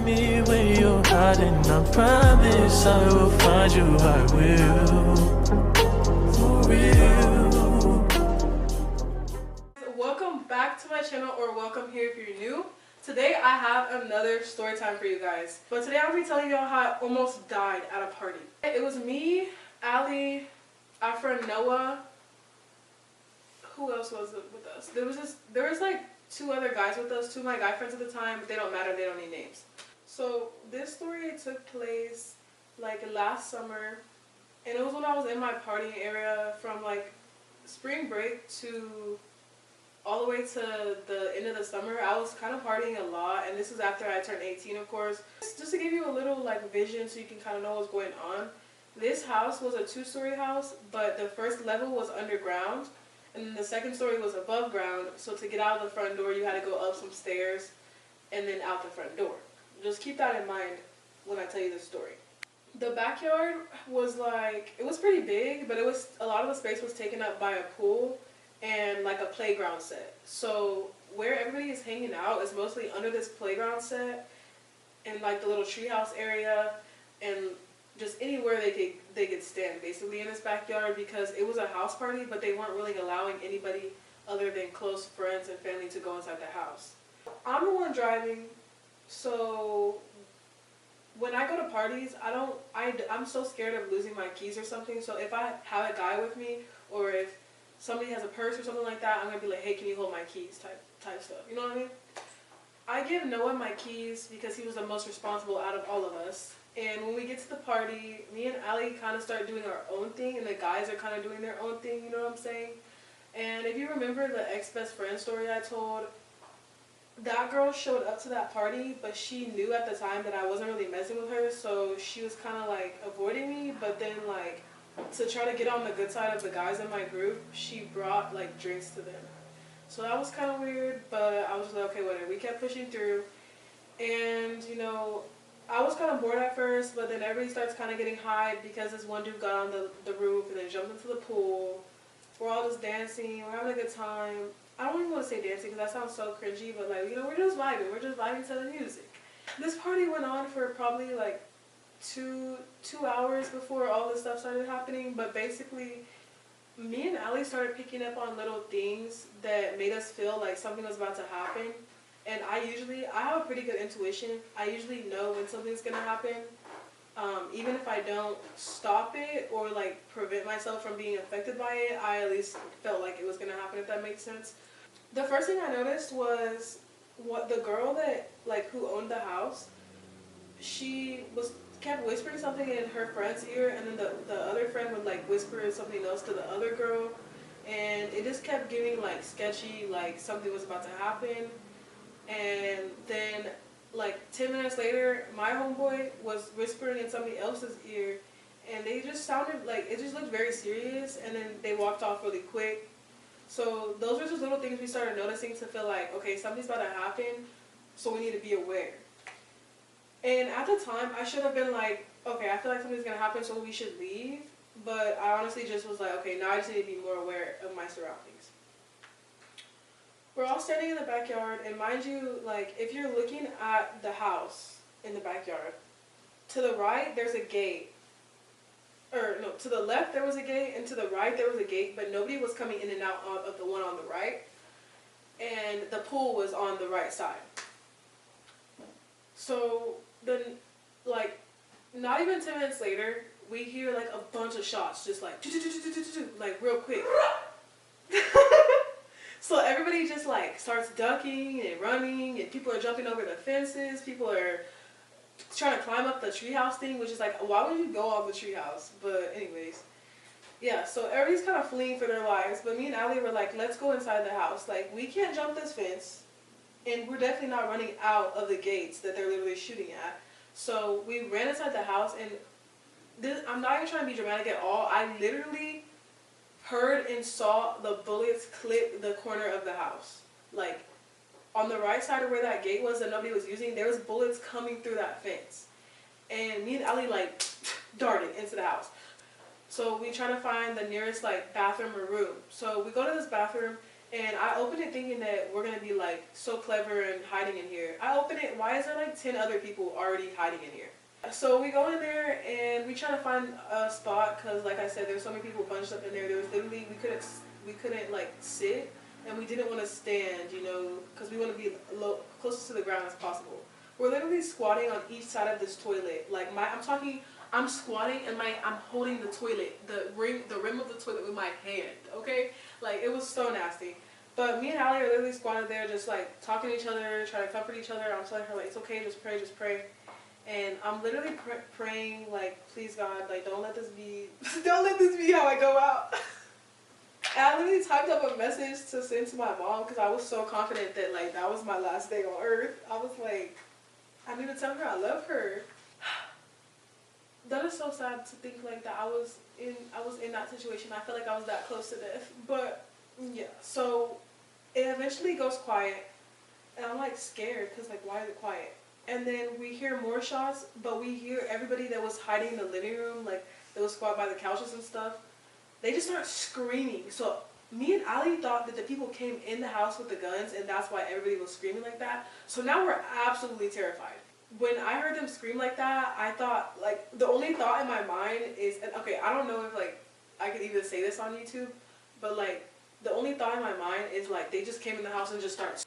me where you're hiding. I promise I will find you. I will. For real. Welcome back to my channel, or welcome here if you're new. Today I have another story time for you guys. But today I'm going to be telling y'all how I almost died at a party. It was me, Ali, our friend Noah. Who else was with us? There was like two other guys with us, two of my guy friends at the time, but they don't matter, they don't need names. So this story took place like last summer, and it was when I was in my partying area from like spring break to all the way to the end of the summer. I was kind of partying a lot, and this is after I turned 18, of course. Just to give you a little like vision so you can kind of know what's going on. This house was a 2-story house, but the first level was underground, and then the second story was above ground. So to get out of the front door, you had to go up some stairs and then out the front door. Just keep that in mind when I tell you this story. The backyard was like, it was pretty big, but it was, a lot of the space was taken up by a pool and like a playground set. So where everybody is hanging out is mostly under this playground set and like the little treehouse area, and just anywhere they could stand basically in this backyard, because it was a house party, but they weren't really allowing anybody other than close friends and family to go inside the house. I'm the one driving, so when I go to parties, I'm so scared of losing my keys or something. So if I have a guy with me, or if somebody has a purse or something like that, I'm gonna be like, hey, can you hold my keys type stuff, you know what I mean? I give Noah my keys because he was the most responsible out of all of us. And when we get to the party, me and Ali kind of start doing our own thing, and the guys are kind of doing their own thing, you know what I'm saying? And if you remember the ex-best friend story I told, that girl showed up to that party, but she knew at the time that I wasn't really messing with her, so she was kind of like avoiding me. But then like, to try to get on the good side of the guys in my group, she brought like drinks to them. So that was kind of weird, but I was like, okay, whatever. We kept pushing through, and you know, I was kind of bored at first, but then everybody starts kind of getting hyped because this one dude got on the roof and then jumped into the pool. We're all just dancing, we're having a good time. I don't even want to say dancing because that sounds so cringy, but like, you know, we're just vibing to the music. This party went on for probably like two hours before all this stuff started happening, but basically me and Ali started picking up on little things that made us feel like something was about to happen. And I have a pretty good intuition. I usually know when something's gonna happen, even if I don't stop it or like prevent myself from being affected by it. I at least felt like it was gonna happen, if that makes sense. The first thing I noticed was what the girl that like who owned the house, she kept whispering something in her friend's ear, and then the other friend would like whisper something else to the other girl, and it just kept giving like sketchy, like something was about to happen. And then like 10 minutes later, my homeboy was whispering in somebody else's ear, and they just sounded like, it just looked very serious, and then they walked off really quick. So those were just little things we started noticing to feel like, okay, something's about to happen, so we need to be aware. And at the time, I should have been like, okay, I feel like something's gonna happen, so we should leave. But I honestly just was like, okay, now I just need to be more aware of my surroundings. We're all standing in the backyard, and mind you, like, if you're looking at the house in the backyard, to the right, there's a gate. Or, no, to the left there was a gate, and to the right there was a gate, but nobody was coming in and out of the one on the right. And the pool was on the right side. So, then, like, not even 10 minutes later, we hear, like, a bunch of shots, just like real quick. So everybody just like starts ducking and running, and people are jumping over the fences. People are trying to climb up the treehouse thing, which is like, why would you go off the treehouse? But anyways, yeah, so everybody's kind of fleeing for their lives. But me and Ali were like, let's go inside the house. Like, we can't jump this fence, and we're definitely not running out of the gates that they're literally shooting at. So we ran inside the house, and I'm not even trying to be dramatic at all. I literally heard and saw the bullets clip the corner of the house. Like, on the right side of where that gate was that nobody was using, there was bullets coming through that fence. And me and Ali like darted into the house. So we try to find the nearest like bathroom or room. So we go to this bathroom, And I opened it thinking that we're gonna be like so clever and hiding in here. I open it, why is there like 10 other people already hiding in here? So we go in there and we try to find a spot because, like I said, there's so many people bunched up in there. There was literally we couldn't like sit, and we didn't want to stand, you know, because we want to be closest to the ground as possible. We're literally squatting on each side of this toilet. Like I'm squatting and I'm holding the toilet, the rim of the toilet with my hand. Okay, like it was so nasty. But me and Allie are literally squatted there, just like talking to each other, trying to comfort each other. I'm telling her like it's okay, just pray, just pray. And I'm literally praying like, please God, like don't let this be how I go out. And I literally typed up a message to send to my mom because I was so confident that like that was my last day on earth. I was like, I need to tell her I love her. That is so sad to think like that I was in that situation. I feel like I was that close to death. But yeah, so it eventually goes quiet, and I'm like scared because like why is it quiet? And then we hear more shots, but we hear everybody that was hiding in the living room, like that was squatted by the couches and stuff. They just start screaming. So me and Ali thought that the people came in the house with the guns, and that's why everybody was screaming like that. So now we're absolutely terrified. When I heard them scream like that, I thought, like, the only thought in my mind is, and okay, I don't know if, like, I could even say this on YouTube, but, like, the only thought in my mind is, like, they just came in the house and just started.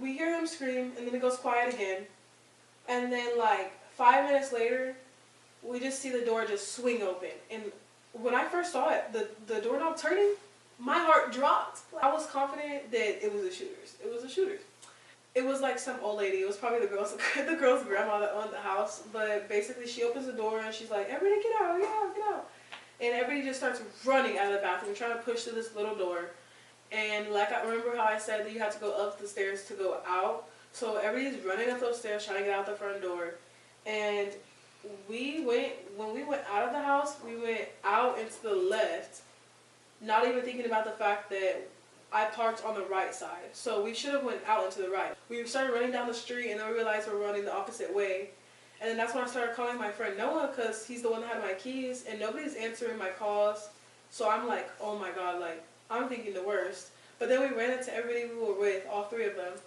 We hear him scream, and then it goes quiet again. And then, like, 5 minutes later, we just see the door just swing open. And when I first saw it, the doorknob turning, my heart dropped. I was confident that it was the shooters. It was the shooters. It was like some old lady. It was probably the girl's grandma that owned the house. But basically, she opens the door and she's like, "Everybody get out, get out, get out!" And everybody just starts running out of the bathroom, trying to push through this little door. And like I remember how I said that you had to go up the stairs to go out. So everybody's running up those stairs trying to get out the front door. And when we went out of the house, we went out into the left, not even thinking about the fact that I parked on the right side. So we should have went out into the right. We started running down the street, and then we realized we're running the opposite way. And then that's when I started calling my friend Noah, because he's the one that had my keys, and nobody's answering my calls. So I'm like, oh my God, like, I'm thinking the worst. But then we ran into everybody we were with, all three of them.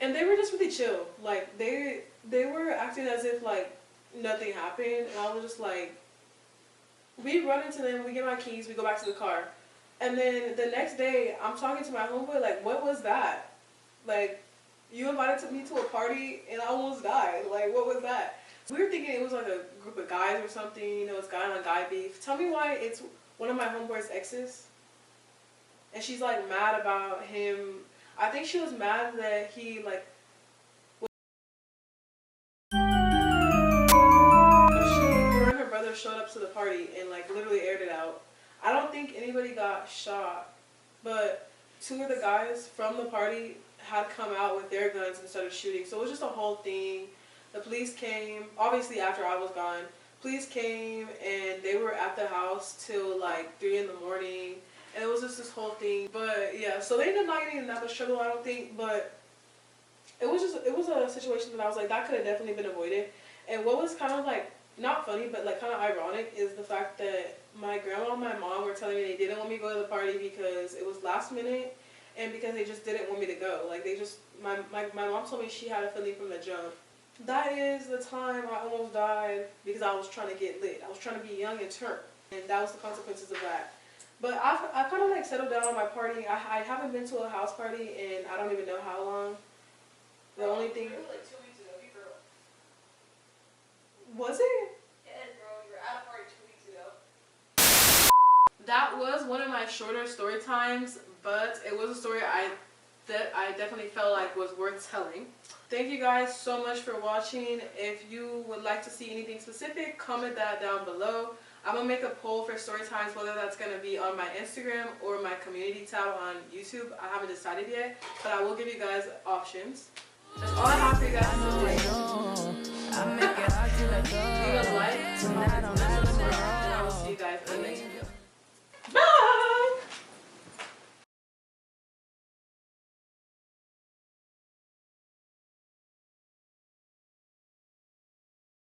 And they were just really chill. Like, they were acting as if, like, nothing happened. And I was just like, we run into them, we get my keys, we go back to the car. And then the next day, I'm talking to my homeboy, like, what was that? Like, you invited me to a party, and I almost died. Like, what was that? So we were thinking it was, like, a group of guys or something. You know, it's guy on guy beef. Tell me why it's one of my homeboy's exes. And she's, like, mad about him. I think she was mad that he, like, her and her brother showed up to the party and, like, literally aired it out. I don't think anybody got shot, but two of the guys from the party had come out with their guns and started shooting. So it was just a whole thing. The police came, obviously after I was gone. Police came and they were at the house till like 3 in the morning. And it was just this whole thing. But yeah, so they ended up not getting in that much trouble, I don't think. But it was a situation that I was like, that could have definitely been avoided. And what was kind of like, not funny, but like kind of ironic is the fact that my grandma and my mom were telling me they didn't want me to go to the party because it was last minute and because they just didn't want me to go. Like they just, my mom told me she had a feeling from the jump. That is the time I almost died because I was trying to get lit. I was trying to be young and turn, and that was the consequences of that. But I've kind of like settled down on my partying. I haven't been to a house party and I don't even know how long. The only thing. It was like 2 weeks ago, you girl. Was it? Yeah, bro, you were at a party 2 weeks ago. That was one of my shorter story times, but it was a story I definitely felt like was worth telling. Thank you guys so much for watching. If you would like to see anything specific, comment that down below. I'm going to make a poll for story times, whether that's going to be on my Instagram or my community tab on YouTube. I haven't decided yet, but I will give you guys options. That's all I have for you guys today. Leave a like, comment,